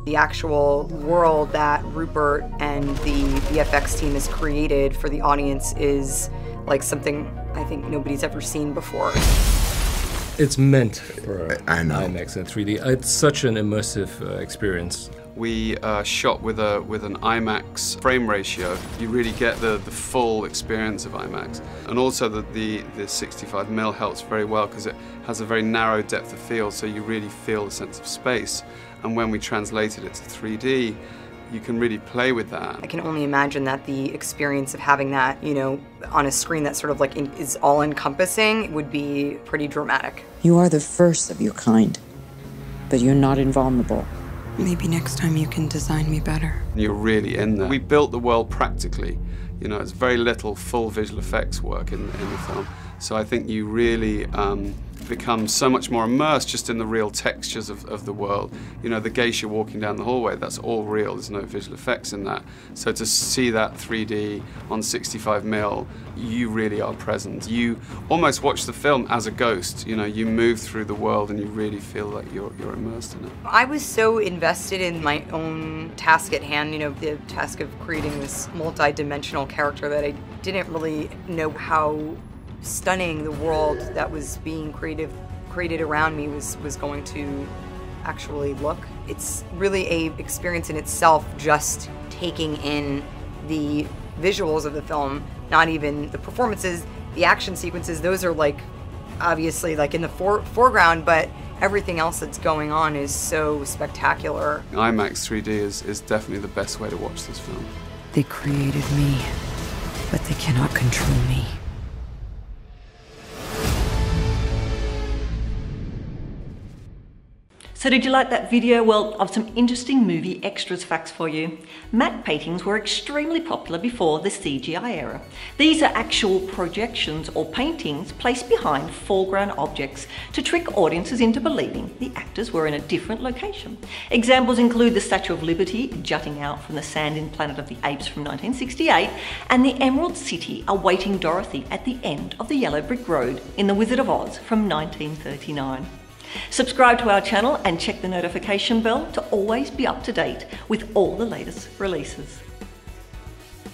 The actual world that Rupert and the VFX team has created for the audience is like something I think nobody's ever seen before. It's meant for IMAX and 3D. It's such an immersive experience. We shot with an IMAX frame ratio. You really get the full experience of IMAX. And also the 65mm helps very well because it has a very narrow depth of field, so you really feel a sense of space. And when we translated it to 3D, you can really play with that. I can only imagine that the experience of having that, you know, on a screen that sort of like is all-encompassing would be pretty dramatic. You are the first of your kind, but you're not invulnerable. Maybe next time you can design me better. You're really in there. We built the world practically. You know, it's very little full visual effects work in the film. So I think you really become so much more immersed just in the real textures of the world. You know, the geisha walking down the hallway, that's all real. There's no visual effects in that. So to see that 3D on 65mm, you really are present. You almost watch the film as a ghost. You know, you move through the world and you really feel like you're immersed in it. I was so invested in my own task at hand, you know, the task of creating this multi-dimensional character, that I didn't really know how stunning the world that was being created around me was going to actually look. It's really an experience in itself, just taking in the visuals of the film, not even the performances, the action sequences. Those are like obviously like in the foreground, but everything else that's going on is so spectacular. IMAX 3D is definitely the best way to watch this film. They created me, but they cannot control me. So did you like that video? Well, I've some interesting movie extras facts for you. Matte paintings were extremely popular before the CGI era. These are actual projections or paintings placed behind foreground objects to trick audiences into believing the actors were in a different location. Examples include the Statue of Liberty jutting out from the sand in Planet of the Apes from 1968 and the Emerald City awaiting Dorothy at the end of the Yellow Brick Road in The Wizard of Oz from 1939. Subscribe to our channel and check the notification bell to always be up to date with all the latest releases.